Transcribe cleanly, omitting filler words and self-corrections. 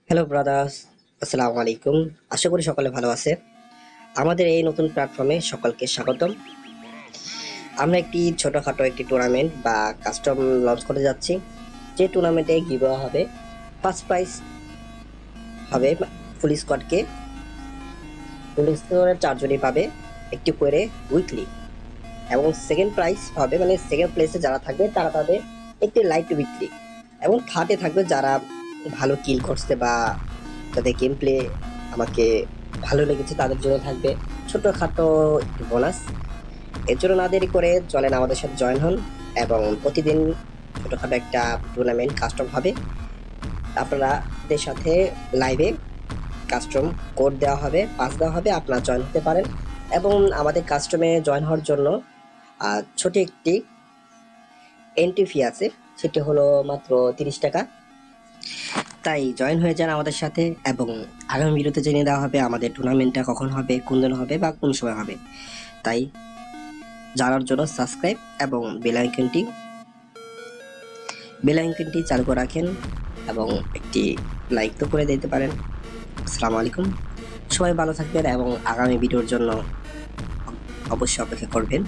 Hello brothers, আসসালামু আলাইকুম। আশা করি সকলে ভালো আছে। আমাদের এই নতুন প্ল্যাটফর্মে সকলকে স্বাগতম। আমরা একটি ছোটখাটো একটি টুর্নামেন্ট বা কাস্টম লঞ্চ করতে যাচ্ছি। যে টুর্নামেন্টে গিভওয়ে হবে, ফার্স্ট প্রাইজ হবে ফুল স্কোয়াডের 4 জনই পাবে একটি করে উইকলি, এবং সেকেন্ড প্রাইজ হবে মানে সেকেন্ড প্লেসে যারা থাকবে তারা পাবে একটি লাইট উইকলি, এবং থার্ডে থাকবে যারা ভালো কিল করছে বা যাদের গেম প্লে আমাকে ভালো লেগেছে তাদের জন্য থাকবে ছোটখাটো একটি বোনাস। এর জন্য না দেরি করে চলেন আমাদের সাথে জয়েন হন, এবং প্রতিদিন ছোটখাটো একটা টুর্নামেন্ট কাস্টম হবে। আপনাদের সাথে লাইভে কাস্টম কোড দেওয়া হবে, পাস দেওয়া হবে, আপনারা জয়েন হতে পারেন। এবং আমাদের কাস্টমে জয়েন হওয়ার জন্য ছোট একটি এন্ট্রি ফি আছে, সেটি হলো মাত্র 30 টাকা। তাই জয়েন হয়ে যান আমাদের সাথে, এবং আগামী ভিডিওতে জেনে দেওয়া হবে আমাদের টুর্নামেন্টটা কখন হবে, কোন দিন হবে বা কোন সময় হবে। তাই জানার জন্য সাবস্ক্রাইব এবং বেল আইকনটি চালু করে রাখেন, এবং একটি লাইক তো করে দিতে পারেন। আসসালামু আলাইকুম, সবাই ভালো থাকবেন এবং আগামী ভিডিওর জন্য অবশ্যই অপেক্ষা করবেন।